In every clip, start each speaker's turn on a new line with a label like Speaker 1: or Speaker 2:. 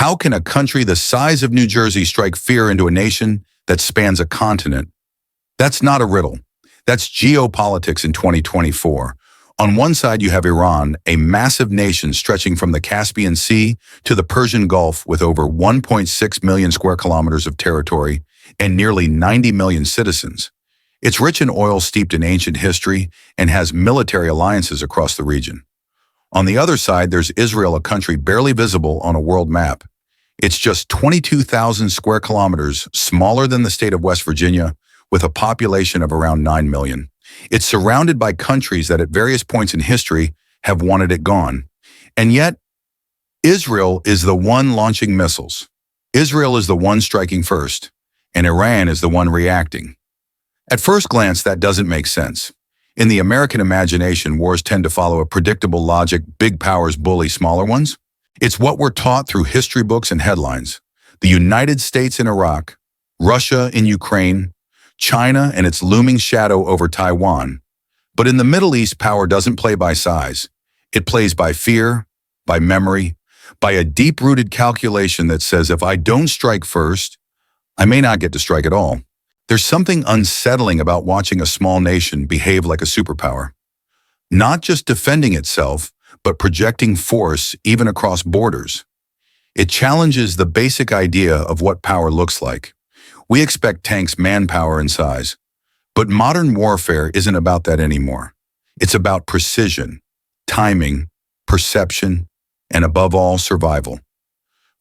Speaker 1: How can a country the size of New Jersey strike fear into a nation that spans a continent? That's not a riddle. That's geopolitics in 2024. On one side, you have Iran, a massive nation stretching from the Caspian Sea to the Persian Gulf with over 1.6 million square kilometers of territory and nearly 90 million citizens. It's rich in oil steeped in ancient history and has military alliances across the region. On the other side, there's Israel, a country barely visible on a world map. It's just 22,000 square kilometers, smaller than the state of West Virginia, with a population of around 9 million. It's surrounded by countries that at various points in history have wanted it gone. And yet, Israel is the one launching missiles. Israel is the one striking first, and Iran is the one reacting. At first glance, that doesn't make sense. In the American imagination, wars tend to follow a predictable logic: big powers bully smaller ones. It's what we're taught through history books and headlines. The United States in Iraq, Russia in Ukraine, China and its looming shadow over Taiwan. But in the Middle East, power doesn't play by size. It plays by fear, by memory, by a deep-rooted calculation that says if I don't strike first, I may not get to strike at all. There's something unsettling about watching a small nation behave like a superpower. Not just defending itself, but projecting force even across borders. It challenges the basic idea of what power looks like. We expect tanks manpower and size, but modern warfare isn't about that anymore. It's about precision, timing, perception, and above all, survival.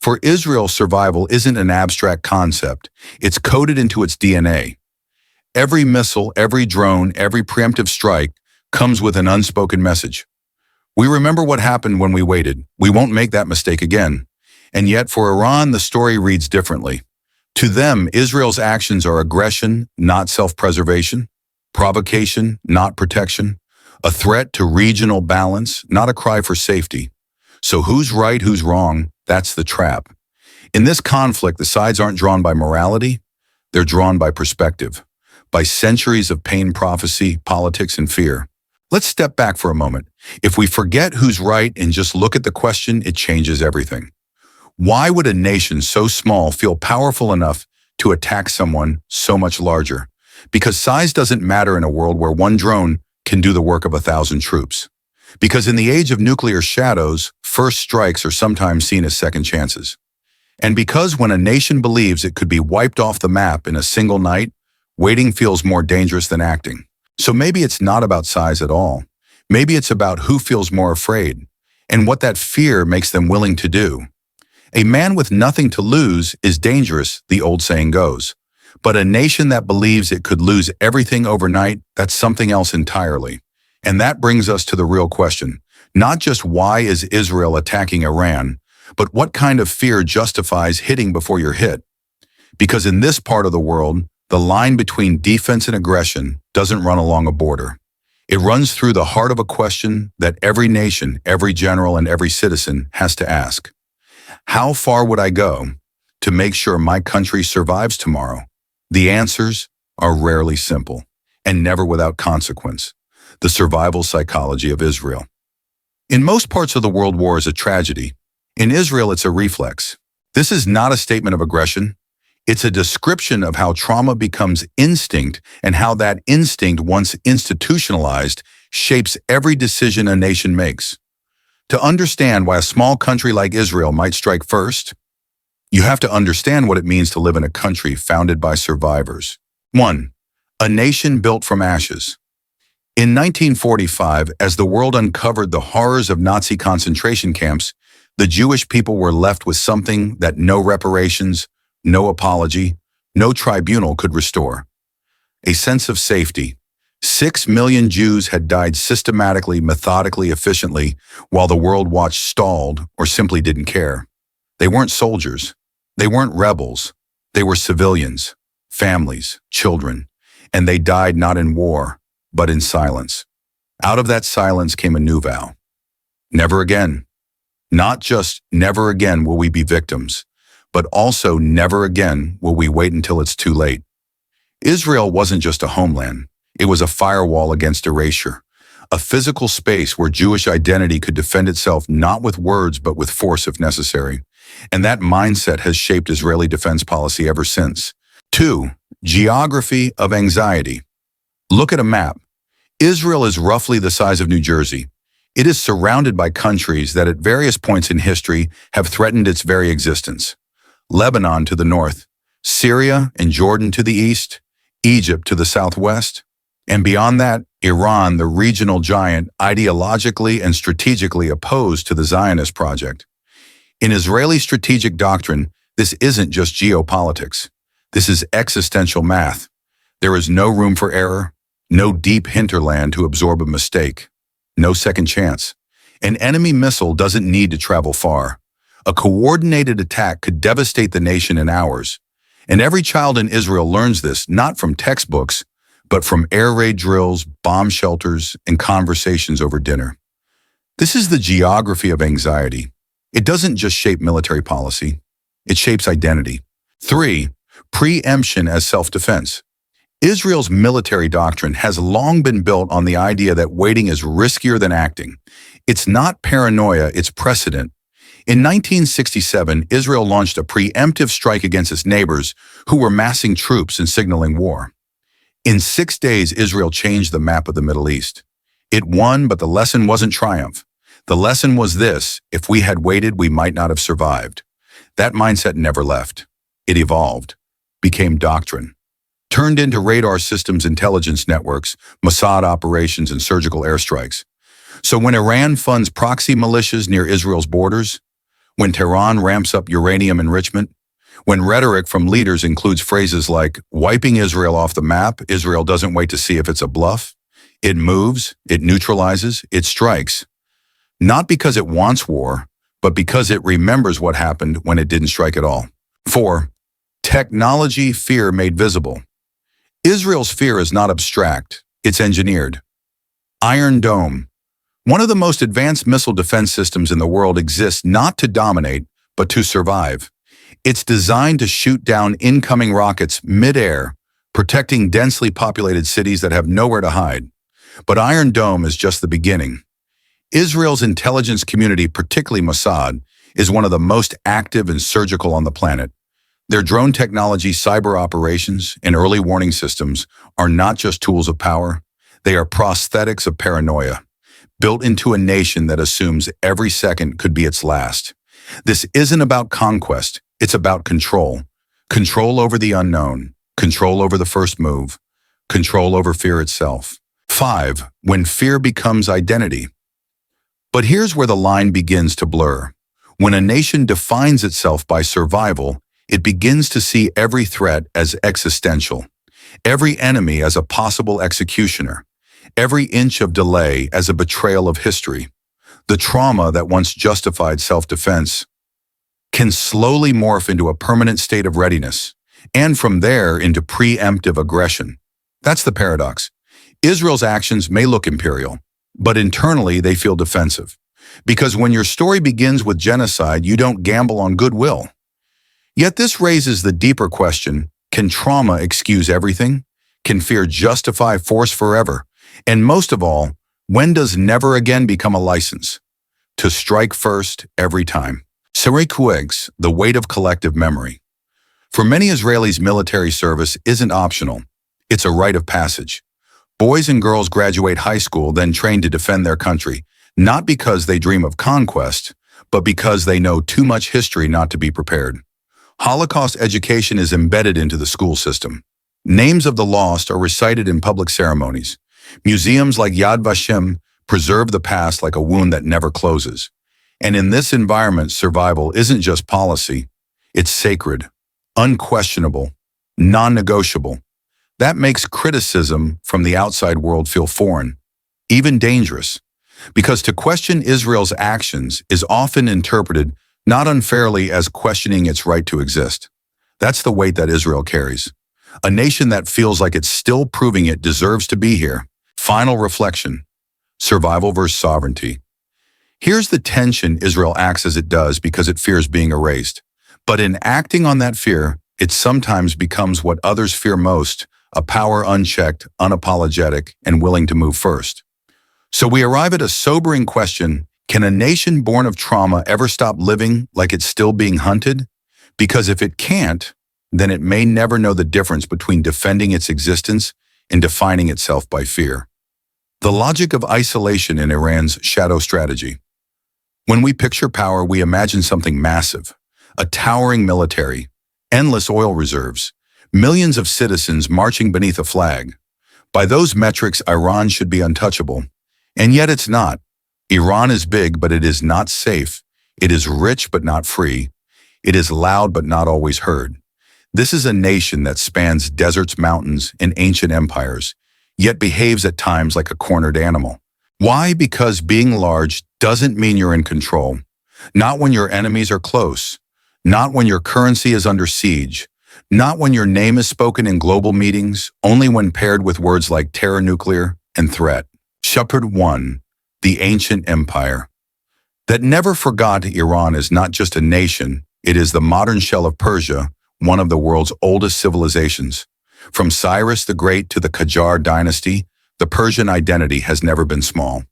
Speaker 1: For Israel, survival isn't an abstract concept. It's coded into its DNA. Every missile, every drone, every preemptive strike comes with an unspoken message. We remember what happened when we waited. We won't make that mistake again. And yet for Iran, the story reads differently. To them, Israel's actions are aggression, not self-preservation, provocation, not protection, a threat to regional balance, not a cry for safety. So who's right, who's wrong? That's the trap. In this conflict, the sides aren't drawn by morality, they're drawn by perspective, by centuries of pain prophecy, politics, and fear. Let's step back for a moment. If we forget who's right and just look at the question, it changes everything. Why would a nation so small feel powerful enough to attack someone so much larger? Because size doesn't matter in a world where one drone can do the work of 1,000 troops. Because in the age of nuclear shadows, first strikes are sometimes seen as second chances. And because when a nation believes it could be wiped off the map in a single night, waiting feels more dangerous than acting. So maybe it's not about size at all. Maybe it's about who feels more afraid and what that fear makes them willing to do. A man with nothing to lose is dangerous, the old saying goes. But a nation that believes it could lose everything overnight, that's something else entirely. And that brings us to the real question. Not just why is Israel attacking Iran, but what kind of fear justifies hitting before you're hit? Because in this part of the world, the line between defense and aggression doesn't run along a border. It runs through the heart of a question that every nation, every general, and every citizen has to ask. How far would I go to make sure my country survives tomorrow? The answers are rarely simple and never without consequence. The survival psychology of Israel. In most parts of the world, war is a tragedy. In Israel, it's a reflex. This is not a statement of aggression. It's a description of how trauma becomes instinct and how that instinct, once institutionalized, shapes every decision a nation makes. To understand why a small country like Israel might strike first, you have to understand what it means to live in a country founded by survivors. 1. A nation built from ashes. In 1945, as the world uncovered the horrors of Nazi concentration camps, the Jewish people were left with something that no reparations, no apology, no tribunal could restore. A sense of safety. 6 million Jews had died systematically, methodically, efficiently, while the world watched stalled or simply didn't care. They weren't soldiers. They weren't rebels. They were civilians, families, children, and they died not in war, but in silence. Out of that silence came a new vow. Never again. Not just never again will we be victims, but also never again will we wait until it's too late. Israel wasn't just a homeland. It was a firewall against erasure, a physical space where Jewish identity could defend itself not with words but with force if necessary. And that mindset has shaped Israeli defense policy ever since. 2. Geography of anxiety. Look at a map. Israel is roughly the size of New Jersey. It is surrounded by countries that at various points in history have threatened its very existence. Lebanon to the north, Syria and Jordan to the east, Egypt to the southwest, and beyond that, Iran, the regional giant, ideologically and strategically opposed to the Zionist project. In Israeli strategic doctrine, this isn't just geopolitics. This is existential math. There is no room for error, no deep hinterland to absorb a mistake, no second chance. An enemy missile doesn't need to travel far. A coordinated attack could devastate the nation in hours. And every child in Israel learns this not from textbooks, but from air raid drills, bomb shelters, and conversations over dinner. This is the geography of anxiety. It doesn't just shape military policy. It shapes identity. 3. Preemption as self-defense. Israel's military doctrine has long been built on the idea that waiting is riskier than acting. It's not paranoia, it's precedent. In 1967, Israel launched a preemptive strike against its neighbors who were massing troops and signaling war. In 6 days, Israel changed the map of the Middle East. It won, but the lesson wasn't triumph. The lesson was this: if we had waited, we might not have survived. That mindset never left. It evolved, became doctrine, turned into radar systems, intelligence networks, Mossad operations, and surgical airstrikes. So when Iran funds proxy militias near Israel's borders, when Tehran ramps up uranium enrichment, when rhetoric from leaders includes phrases like wiping Israel off the map, Israel doesn't wait to see if it's a bluff. It moves, it neutralizes, it strikes. Not because it wants war, but because it remembers what happened when it didn't strike at all. 4. Technology fear made visible. Israel's fear is not abstract, it's engineered. Iron Dome. One of the most advanced missile defense systems in the world exists not to dominate, but to survive. It's designed to shoot down incoming rockets mid-air, protecting densely populated cities that have nowhere to hide. But Iron Dome is just the beginning. Israel's intelligence community, particularly Mossad, is one of the most active and surgical on the planet. Their drone technology, cyber operations, and early warning systems are not just tools of power. They are prosthetics of paranoia, built into a nation that assumes every second could be its last. This isn't about conquest, it's about control. Control over the unknown, control over the first move, control over fear itself. 5. When fear becomes identity. But here's where the line begins to blur. When a nation defines itself by survival, it begins to see every threat as existential, every enemy as a possible executioner, every inch of delay as a betrayal of history. The trauma that once justified self-defense can slowly morph into a permanent state of readiness, and from there into preemptive aggression. That's the paradox. Israel's actions may look imperial, but internally they feel defensive. Because when your story begins with genocide, you don't gamble on goodwill. Yet this raises the deeper question: can trauma excuse everything? Can fear justify force forever? And most of all, when does never again become a license? To strike first every time. Syria, the weight of collective memory. For many Israelis, military service isn't optional. It's a rite of passage. Boys and girls graduate high school, then train to defend their country, not because they dream of conquest, but because they know too much history not to be prepared. Holocaust education is embedded into the school system. Names of the lost are recited in public ceremonies. Museums like Yad Vashem preserve the past like a wound that never closes. And in this environment, survival isn't just policy, it's sacred, unquestionable, non-negotiable. That makes criticism from the outside world feel foreign, even dangerous, because to question Israel's actions is often interpreted not unfairly as questioning its right to exist. That's the weight that Israel carries. A nation that feels like it's still proving it deserves to be here. Final reflection: survival versus sovereignty. Here's the tension. Israel acts as it does because it fears being erased. But in acting on that fear, it sometimes becomes what others fear most: a power unchecked, unapologetic, and willing to move first. So we arrive at a sobering question: Can a nation born of trauma ever stop living like it's still being hunted? Because if it can't, then it may never know the difference between defending its existence and defining itself by fear. The logic of isolation in Iran's shadow strategy. When we picture power, we imagine something massive, a towering military, endless oil reserves, millions of citizens marching beneath a flag. By those metrics, Iran should be untouchable. And yet it's not. Iran is big, but it is not safe. It is rich, but not free. It is loud, but not always heard. This is a nation that spans deserts, mountains, and ancient empires, yet behaves at times like a cornered animal. Why? Because being large doesn't mean you're in control. Not when your enemies are close. Not when your currency is under siege. Not when your name is spoken in global meetings, only when paired with words like terror, nuclear, and threat. Shepherd 1. The ancient empire. That never forgot Iran is not just a nation, it is the modern shell of Persia, one of the world's oldest civilizations. From Cyrus the Great to the Qajar dynasty, the Persian identity has never been small.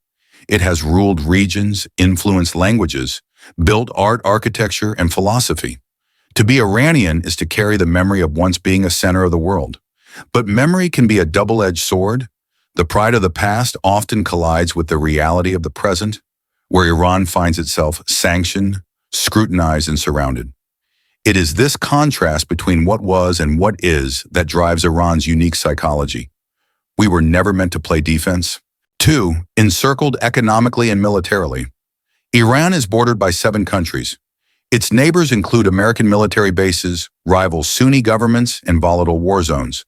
Speaker 1: It has ruled regions, influenced languages, built art, architecture, and philosophy. To be Iranian is to carry the memory of once being a center of the world. But memory can be a double-edged sword. The pride of the past often collides with the reality of the present, where Iran finds itself sanctioned, scrutinized, and surrounded. It is this contrast between what was and what is that drives Iran's unique psychology. We were never meant to play defense. 2. Encircled economically and militarily. Iran is bordered by 7 countries. Its neighbors include American military bases, rival Sunni governments, and volatile war zones.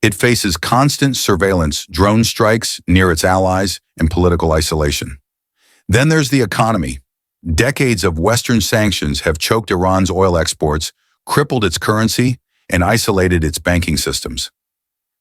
Speaker 1: It faces constant surveillance, drone strikes near its allies, and political isolation. Then there's the economy. Decades of Western sanctions have choked Iran's oil exports, crippled its currency, and isolated its banking systems.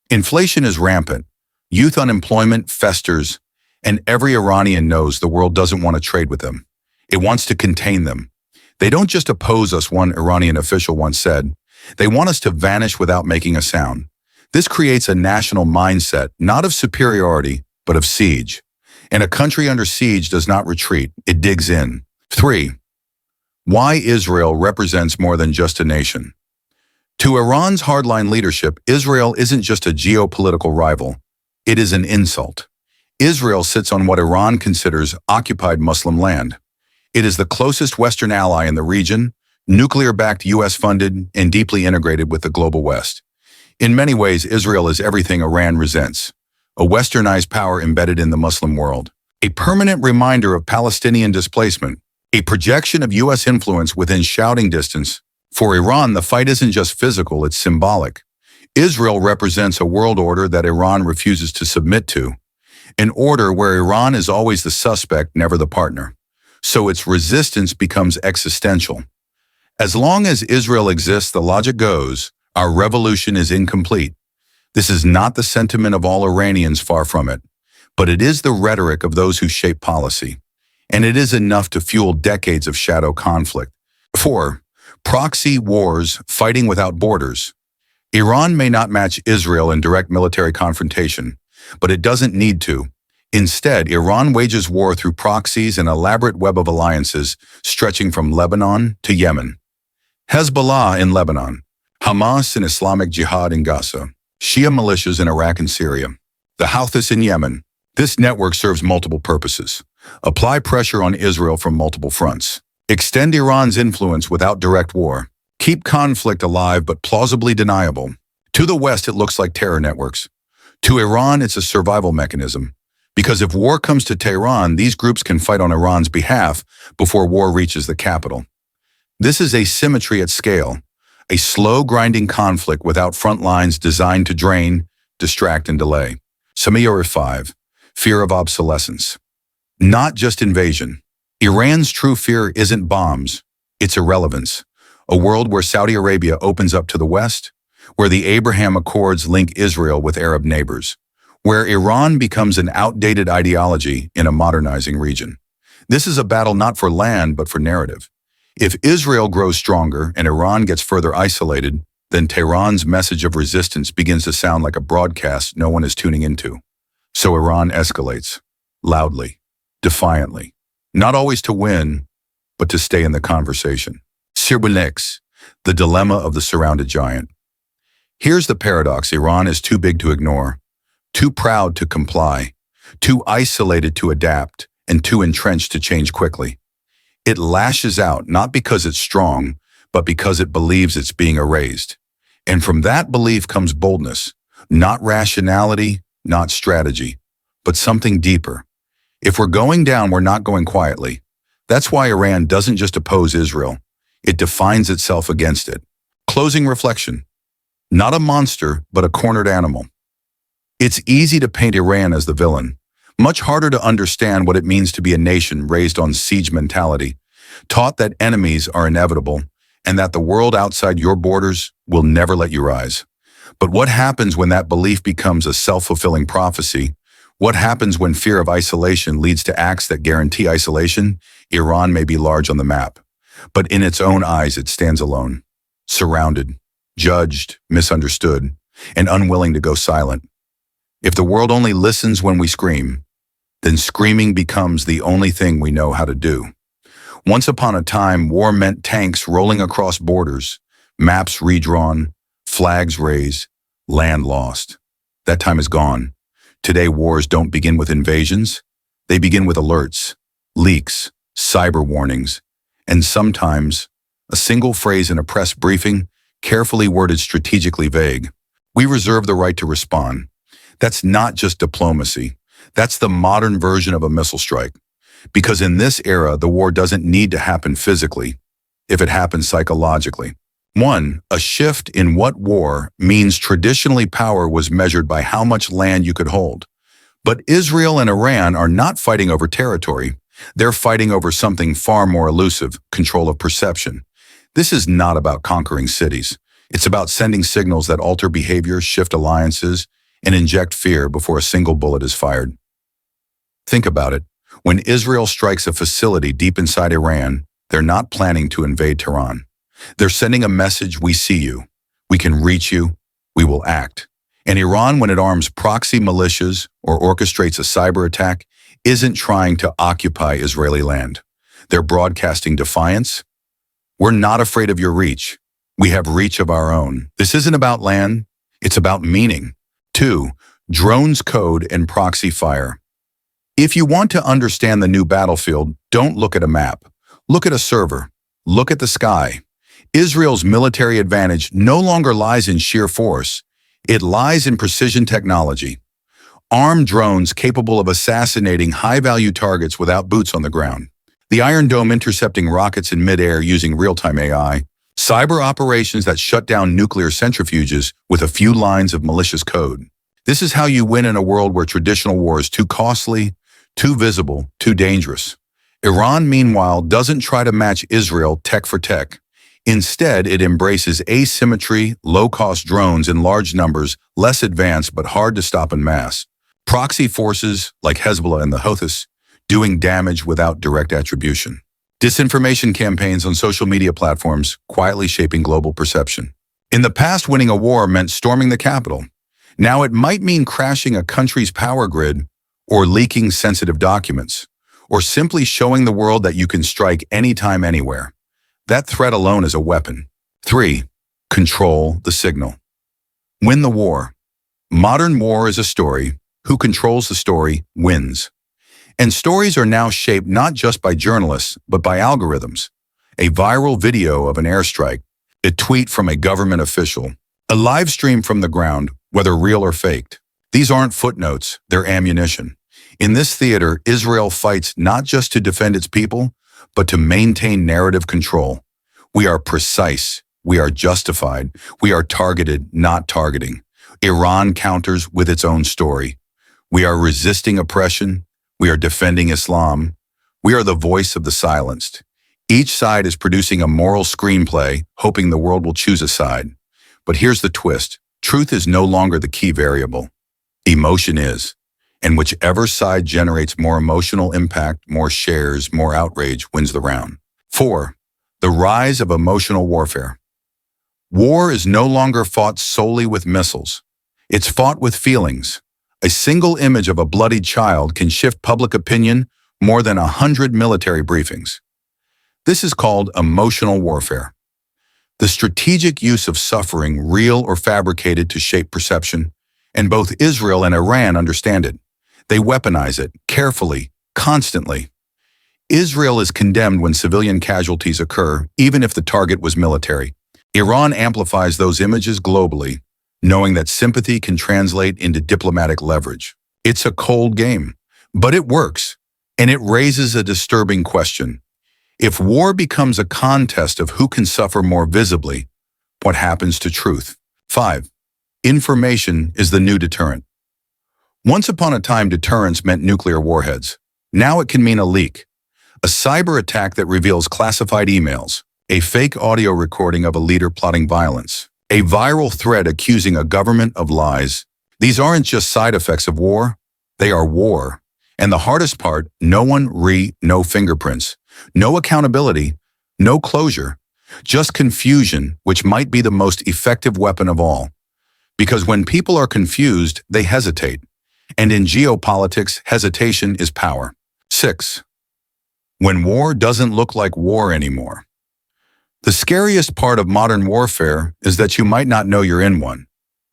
Speaker 1: Inflation is rampant. Youth unemployment festers, and every Iranian knows the world doesn't want to trade with them. It wants to contain them. They don't just oppose us, one Iranian official once said. They want us to vanish without making a sound. This creates a national mindset, not of superiority, but of siege. And a country under siege does not retreat, it digs in. 3. Why Israel represents more than just a nation. To Iran's hardline leadership, Israel isn't just a geopolitical rival. It is an insult. Israel sits on what Iran considers occupied Muslim land. It is the closest Western ally in the region, nuclear-backed US-funded, and deeply integrated with the global West. In many ways, Israel is everything Iran resents. A westernized power embedded in the Muslim world. A permanent reminder of Palestinian displacement. A projection of US influence within shouting distance. For Iran, the fight isn't just physical, it's symbolic. Israel represents a world order that Iran refuses to submit to. An order where Iran is always the suspect, never the partner. So its resistance becomes existential. As long as Israel exists, the logic goes, our revolution is incomplete. This is not the sentiment of all Iranians, far from it. But it is the rhetoric of those who shape policy. And it is enough to fuel decades of shadow conflict. 4. Proxy wars, fighting without borders. Iran may not match Israel in direct military confrontation, but it doesn't need to. Instead, Iran wages war through proxies, an elaborate web of alliances stretching from Lebanon to Yemen. Hezbollah in Lebanon, Hamas and Islamic Jihad in Gaza, Shia militias in Iraq and Syria, the Houthis in Yemen. This network serves multiple purposes. Apply pressure on Israel from multiple fronts. Extend Iran's influence without direct war. Keep conflict alive but plausibly deniable. To the West, it looks like terror networks. To Iran, it's a survival mechanism. Because if war comes to Tehran, these groups can fight on Iran's behalf before war reaches the capital. This is asymmetry at scale, a slow grinding conflict without front lines designed to drain, distract, and delay. Syria 5. Fear of obsolescence. Not just invasion. Iran's true fear isn't bombs, it's irrelevance. A world where Saudi Arabia opens up to the West, where the Abraham Accords link Israel with Arab neighbors, where Iran becomes an outdated ideology in a modernizing region. This is a battle not for land, but for narrative. If Israel grows stronger and Iran gets further isolated, then Tehran's message of resistance begins to sound like a broadcast no one is tuning into. So Iran escalates, loudly, defiantly, not always to win, but to stay in the conversation. Syria, the dilemma of the surrounded giant. Here's the paradox: Iran is too big to ignore, too proud to comply, too isolated to adapt, and too entrenched to change quickly. It lashes out not because it's strong, but because it believes it's being erased. And from that belief comes boldness, not rationality, not strategy, but something deeper. If we're going down, we're not going quietly. That's why Iran doesn't just oppose Israel. It defines itself against it. Closing reflection. Not a monster, but a cornered animal. It's easy to paint Iran as the villain. Much harder to understand what it means to be a nation raised on siege mentality, taught that enemies are inevitable, and that the world outside your borders will never let you rise. But what happens when that belief becomes a self-fulfilling prophecy? What happens when fear of isolation leads to acts that guarantee isolation? Iran may be large on the map, but in its own eyes it stands alone, surrounded, judged, misunderstood, and unwilling to go silent. If the world only listens when we scream, then screaming becomes the only thing we know how to do. Once upon a time, war meant tanks rolling across borders, maps redrawn, flags raised, land lost. That time is gone. Today, wars don't begin with invasions. They begin with alerts, leaks, cyber warnings, and sometimes a single phrase in a press briefing, carefully worded, strategically vague. We reserve the right to respond. That's not just diplomacy. That's the modern version of a missile strike. Because in this era, the war doesn't need to happen physically, if it happens psychologically. 1. A shift in what war means. Traditionally, power was measured by how much land you could hold. But Israel and Iran are not fighting over territory. They're fighting over something far more elusive: control of perception. This is not about conquering cities. It's about sending signals that alter behavior, shift alliances, and inject fear before a single bullet is fired. Think about it. When Israel strikes a facility deep inside Iran, they're not planning to invade Tehran. They're sending a message: we see you, we can reach you, we will act. And Iran, when it arms proxy militias or orchestrates a cyber attack, isn't trying to occupy Israeli land. They're broadcasting defiance. We're not afraid of your reach. We have reach of our own. This isn't about land, it's about meaning. 2. Drones code and proxy fire. If you want to understand the new battlefield, don't look at a map. Look at a server. Look at the sky. Israel's military advantage no longer lies in sheer force. It lies in precision technology. Armed drones capable of assassinating high-value targets without boots on the ground. The Iron Dome intercepting rockets in midair using real-time AI. Cyber operations that shut down nuclear centrifuges with a few lines of malicious code. This is how you win in a world where traditional war is too costly, too visible, too dangerous. Iran, meanwhile, doesn't try to match Israel tech for tech. Instead, it embraces asymmetry, low-cost drones in large numbers, less advanced but hard to stop en masse. Proxy forces, like Hezbollah and the Houthis, doing damage without direct attribution. Disinformation campaigns on social media platforms, quietly shaping global perception. In the past, winning a war meant storming the capital. Now it might mean crashing a country's power grid, or leaking sensitive documents, or simply showing the world that you can strike anytime, anywhere. That threat alone is a weapon. 3. Control the signal. Win the war. Modern war is a story. Who controls the story wins. And stories are now shaped not just by journalists, but by algorithms. A viral video of an airstrike, a tweet from a government official, a live stream from the ground, whether real or faked. These aren't footnotes, they're ammunition. In this theater, Israel fights not just to defend its people, but to maintain narrative control. We are precise, we are justified, we are targeted, not targeting. Iran counters with its own story. We are resisting oppression. We are defending Islam. We are the voice of the silenced. Each side is producing a moral screenplay, hoping the world will choose a side. But here's the twist. Truth is no longer the key variable. Emotion is. And whichever side generates more emotional impact, more shares, more outrage, wins the round. 4. The rise of emotional warfare. War is no longer fought solely with missiles. It's fought with feelings. A single image of a bloodied child can shift public opinion more than 100 military briefings. This is called emotional warfare. The strategic use of suffering, real or fabricated, to shape perception, and both Israel and Iran understand it. They weaponize it, carefully, constantly. Israel is condemned when civilian casualties occur, even if the target was military. Iran amplifies those images globally, knowing that sympathy can translate into diplomatic leverage. It's a cold game, but it works, and it raises a disturbing question. If war becomes a contest of who can suffer more visibly, what happens to truth? 5. Information is the new deterrent. Once upon a time, deterrence meant nuclear warheads. Now it can mean a leak, a cyber attack that reveals classified emails, a fake audio recording of a leader plotting violence, a viral thread accusing a government of lies. These aren't just side effects of war, they are war. And the hardest part, no fingerprints, no accountability, no closure, just confusion, which might be the most effective weapon of all. Because when people are confused, they hesitate. And in geopolitics, hesitation is power. 6. When war doesn't look like war anymore. The scariest part of modern warfare is that you might not know you're in one.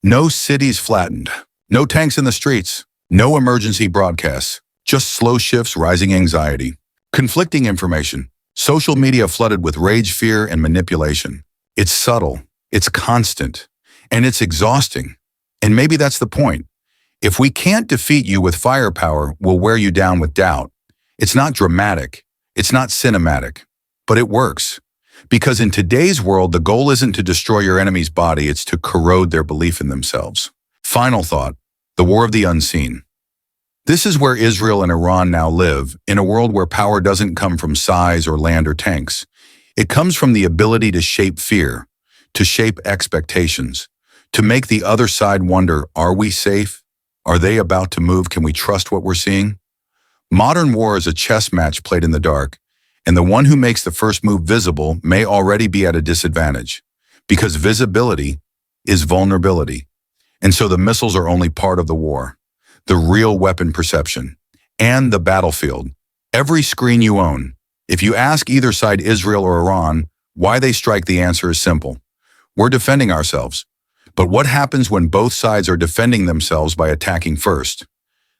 Speaker 1: No cities flattened, no tanks in the streets, no emergency broadcasts, just slow shifts, rising anxiety, conflicting information, social media flooded with rage, fear, and manipulation. It's subtle, it's constant, and it's exhausting. And maybe that's the point. If we can't defeat you with firepower, we'll wear you down with doubt. It's not dramatic, it's not cinematic, but it works. Because in today's world, the goal isn't to destroy your enemy's body, it's to corrode their belief in themselves. Final thought, the war of the unseen. This is where Israel and Iran now live, in a world where power doesn't come from size or land or tanks. It comes from the ability to shape fear, to shape expectations, to make the other side wonder, are we safe? Are they about to move? Can we trust what we're seeing? Modern war is a chess match played in the dark, and the one who makes the first move visible may already be at a disadvantage, because visibility is vulnerability. And so the missiles are only part of the war, the real weapon perception, and the battlefield. Every screen you own. If you ask either side, Israel or Iran, why they strike, the answer is simple. We're defending ourselves. But what happens when both sides are defending themselves by attacking first?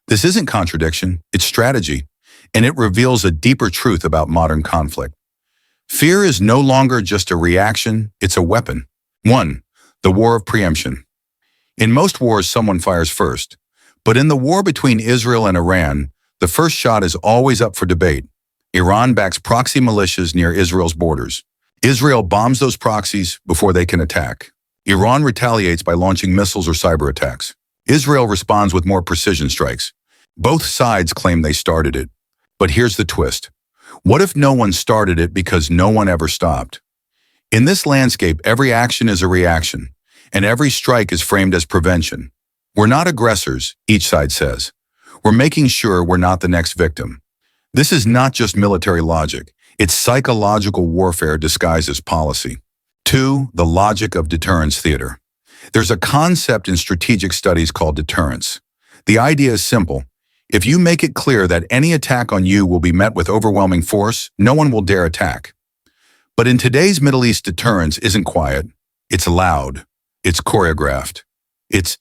Speaker 1: This isn't contradiction, it's strategy, and it reveals a deeper truth about modern conflict. Fear is no longer just a reaction, it's a weapon. 1. The war of preemption. In most wars, someone fires first. But in the war between Israel and Iran, the first shot is always up for debate. Iran backs proxy militias near Israel's borders. Israel bombs those proxies before they can attack. Iran retaliates by launching missiles or cyber attacks. Israel responds with more precision strikes. Both sides claim they started it. But here's the twist. What if no one started it because no one ever stopped? In this landscape, every action is a reaction, and every strike is framed as prevention. We're not aggressors, each side says. We're making sure we're not the next victim. This is not just military logic. It's psychological warfare disguised as policy. 2. The logic of deterrence theater. There's a concept in strategic studies called deterrence. The idea is simple. If you make it clear that any attack on you will be met with overwhelming force, no one will dare attack. But in today's Middle East, deterrence isn't quiet. It's loud. It's choreographed. It's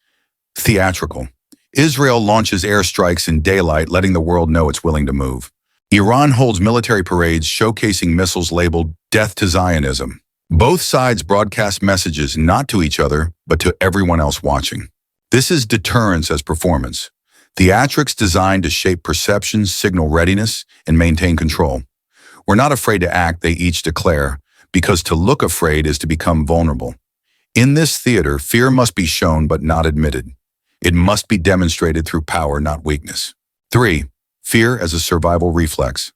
Speaker 1: theatrical. Israel launches airstrikes in daylight, letting the world know it's willing to move. Iran holds military parades showcasing missiles labeled "Death to Zionism." Both sides broadcast messages not to each other, but to everyone else watching. This is deterrence as performance. Theatrics designed to shape perceptions, signal readiness, and maintain control. We're not afraid to act, they each declare, because to look afraid is to become vulnerable. In this theater, fear must be shown but not admitted. It must be demonstrated through power, not weakness. 3. Fear as a survival reflex.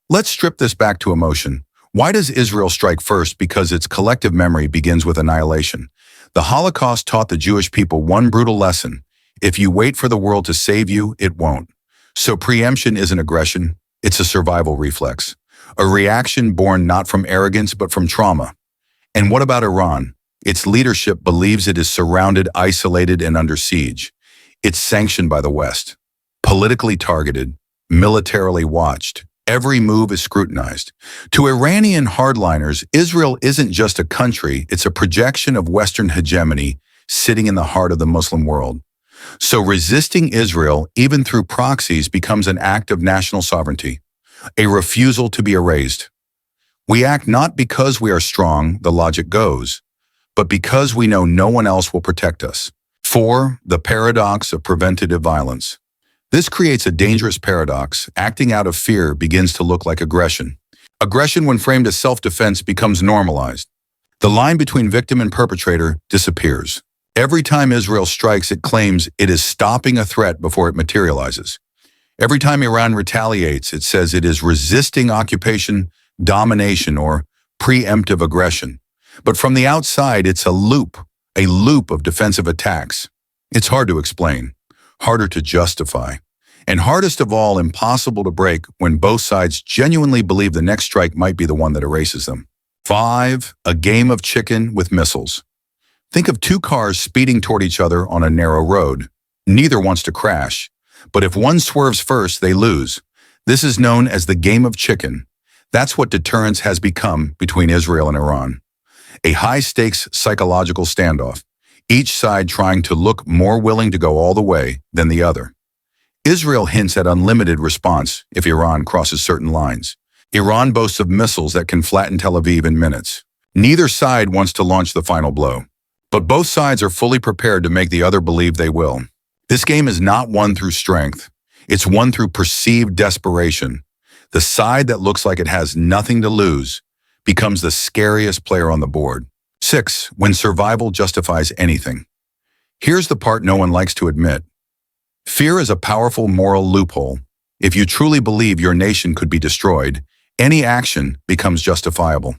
Speaker 1: Let's strip this back to emotion. Why does Israel strike first? Because its collective memory begins with annihilation. The Holocaust taught the Jewish people one brutal lesson. If you wait for the world to save you, it won't. So preemption isn't aggression, it's a survival reflex. A reaction born not from arrogance but from trauma. And what about Iran? Its leadership believes it is surrounded, isolated, and under siege. It's sanctioned by the West. Politically targeted, militarily watched. Every move is scrutinized. To Iranian hardliners, Israel isn't just a country, it's a projection of Western hegemony sitting in the heart of the Muslim world. So resisting Israel, even through proxies, becomes an act of national sovereignty, a refusal to be erased. We act not because we are strong, the logic goes, but because we know no one else will protect us. 4. The paradox of preventative violence. This creates a dangerous paradox. Acting out of fear begins to look like aggression. Aggression, when framed as self-defense, becomes normalized. The line between victim and perpetrator disappears. Every time Israel strikes, it claims it is stopping a threat before it materializes. Every time Iran retaliates, it says it is resisting occupation, domination, or preemptive aggression. But from the outside, it's a loop of defensive attacks. It's hard to explain, harder to justify, and hardest of all, impossible to break when both sides genuinely believe the next strike might be the one that erases them. 5. A game of chicken with missiles. Think of two cars speeding toward each other on a narrow road. Neither wants to crash, but if one swerves first, they lose. This is known as the game of chicken. That's what deterrence has become between Israel and Iran. A high-stakes psychological standoff, each side trying to look more willing to go all the way than the other. Israel hints at unlimited response if Iran crosses certain lines. Iran boasts of missiles that can flatten Tel Aviv in minutes. Neither side wants to launch the final blow, but both sides are fully prepared to make the other believe they will. This game is not won through strength. It's won through perceived desperation. The side that looks like it has nothing to lose becomes the scariest player on the board. 6. When survival justifies anything. Here's the part no one likes to admit. Fear is a powerful moral loophole. If you truly believe your nation could be destroyed, any action becomes justifiable.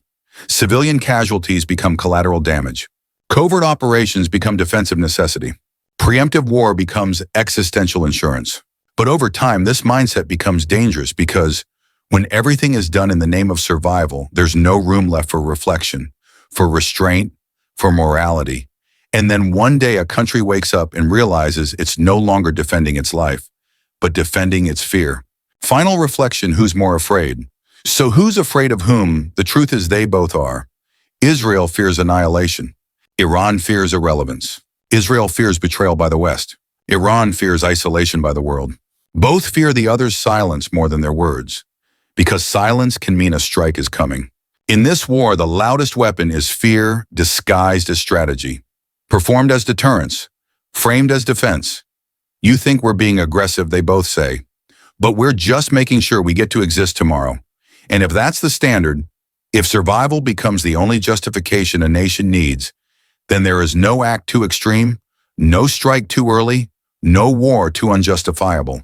Speaker 1: Civilian casualties become collateral damage. Covert operations become defensive necessity. Preemptive war becomes existential insurance. But over time, this mindset becomes dangerous because when everything is done in the name of survival, there's no room left for reflection, for restraint, for morality. And then one day a country wakes up and realizes it's no longer defending its life, but defending its fear. Final reflection: who's more afraid? So who's afraid of whom? The truth is they both are. Israel fears annihilation. Iran fears irrelevance. Israel fears betrayal by the West. Iran fears isolation by the world. Both fear the other's silence more than their words, because silence can mean a strike is coming. In this war, the loudest weapon is fear disguised as strategy, performed as deterrence, framed as defense. You think we're being aggressive, they both say, but we're just making sure we get to exist tomorrow. And if that's the standard, if survival becomes the only justification a nation needs, then there is no act too extreme, no strike too early, no war too unjustifiable.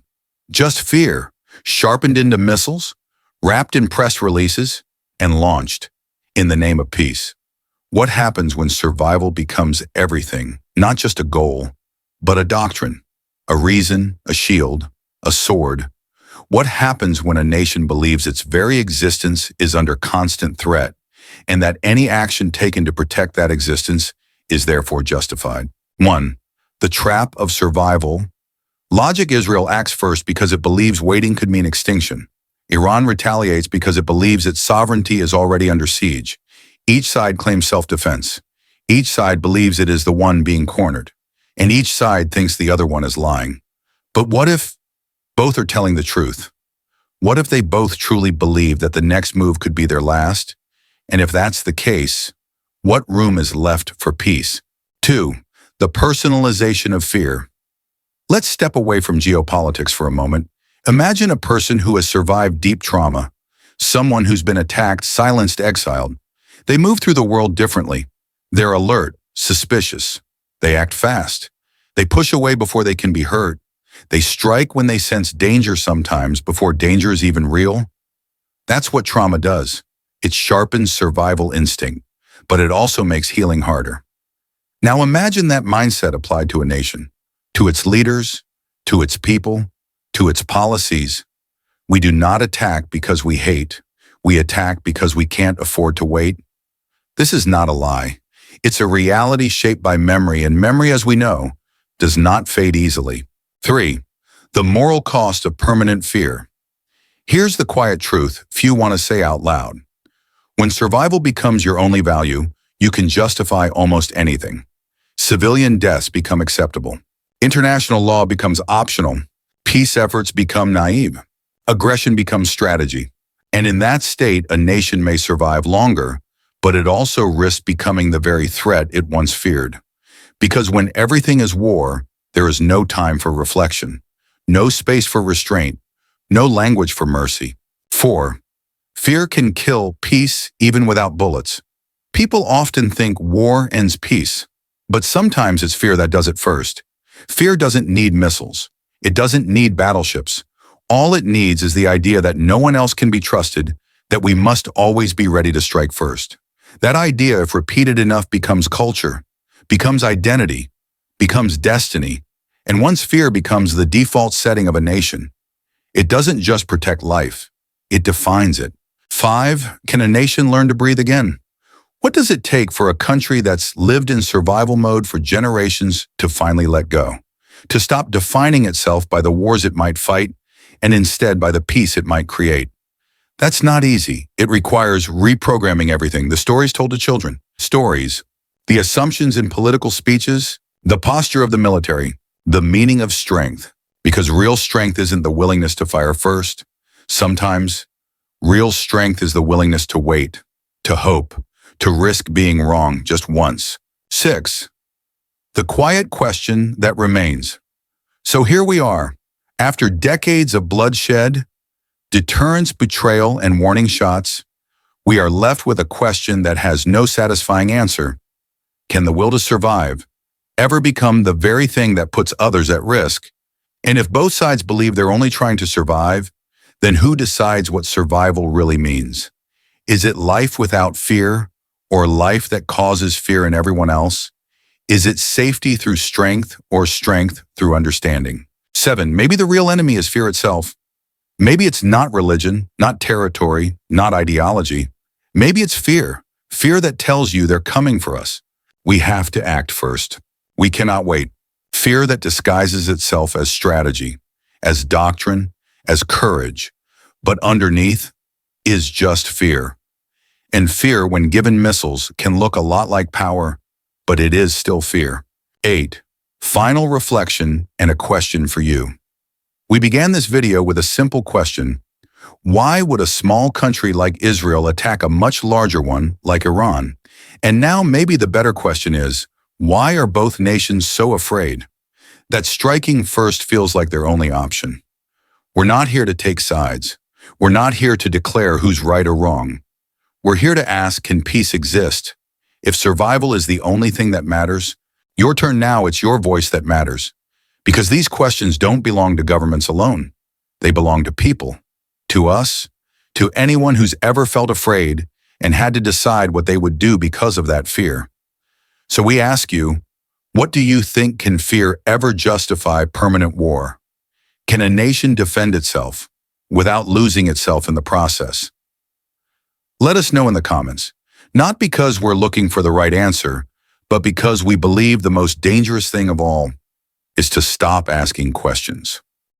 Speaker 1: Just fear, sharpened into missiles, wrapped in press releases, and launched in the name of peace. What happens when survival becomes everything, not just a goal, but a doctrine, a reason, a shield, a sword? What happens when a nation believes its very existence is under constant threat, and that any action taken to protect that existence is therefore justified? 1. The trap of survival. Logic: Israel acts first because it believes waiting could mean extinction. Iran retaliates because it believes its sovereignty is already under siege. Each side claims self-defense. Each side believes it is the one being cornered. And each side thinks the other one is lying. But what if both are telling the truth? What if they both truly believe that the next move could be their last? And if that's the case, what room is left for peace? 2. The personalization of fear. Let's step away from geopolitics for a moment. Imagine a person who has survived deep trauma, someone who's been attacked, silenced, exiled. They move through the world differently. They're alert, suspicious. They act fast. They push away before they can be hurt. They strike when they sense danger, sometimes before danger is even real. That's what trauma does. It sharpens survival instinct, but it also makes healing harder. Now imagine that mindset applied to a nation, to its leaders, to its people, to its policies. We do not attack because we hate. We attack because we can't afford to wait. This is not a lie. It's a reality shaped by memory, and memory, as we know, does not fade easily. 3. The moral cost of permanent fear. Here's the quiet truth few want to say out loud. When survival becomes your only value, you can justify almost anything. Civilian deaths become acceptable. International law becomes optional. Peace efforts become naive. Aggression becomes strategy. And in that state, a nation may survive longer, but it also risks becoming the very threat it once feared. Because when everything is war, there is no time for reflection, no space for restraint, no language for mercy. 4. Fear can kill peace even without bullets. People often think war ends peace, but sometimes it's fear that does it first. Fear doesn't need missiles. It doesn't need battleships. All it needs is the idea that no one else can be trusted, that we must always be ready to strike first. That idea, if repeated enough, becomes culture, becomes identity, becomes destiny, and once fear becomes the default setting of a nation, it doesn't just protect life, it defines it. 5. Can a nation learn to breathe again? What does it take for a country that's lived in survival mode for generations to finally let go? To stop defining itself by the wars it might fight, and instead by the peace it might create? That's not easy. It requires reprogramming everything, the stories told to children, stories, the assumptions in political speeches, the posture of the military, the meaning of strength. Because real strength isn't the willingness to fire first. Sometimes, real strength is the willingness to wait, to hope, to risk being wrong just once. 6. The quiet question that remains. So here we are, after decades of bloodshed, deterrence, betrayal, and warning shots, we are left with a question that has no satisfying answer. Can the will to survive ever become the very thing that puts others at risk? And if both sides believe they're only trying to survive, then who decides what survival really means? Is it life without fear, or life that causes fear in everyone else? Is it safety through strength, or strength through understanding? 7. Maybe the real enemy is fear itself. Maybe it's not religion, not territory, not ideology. Maybe it's fear. Fear that tells you they're coming for us. We have to act first. We cannot wait. Fear that disguises itself as strategy, as doctrine, as courage, but underneath is just fear. And fear, when given missiles, can look a lot like power, but it is still fear. 8. Final reflection and a question for you. We began this video with a simple question. Why would a small country like Israel attack a much larger one like Iran? And now maybe the better question is, why are both nations so afraid that striking first feels like their only option? We're not here to take sides. We're not here to declare who's right or wrong. We're here to ask, can peace exist? If survival is the only thing that matters, your turn now, it's your voice that matters. Because these questions don't belong to governments alone. They belong to people, to us, to anyone who's ever felt afraid and had to decide what they would do because of that fear. So we ask you, what do you think? Can fear ever justify permanent war? Can a nation defend itself without losing itself in the process? Let us know in the comments, not because we're looking for the right answer, but because we believe the most dangerous thing of all is to stop asking questions.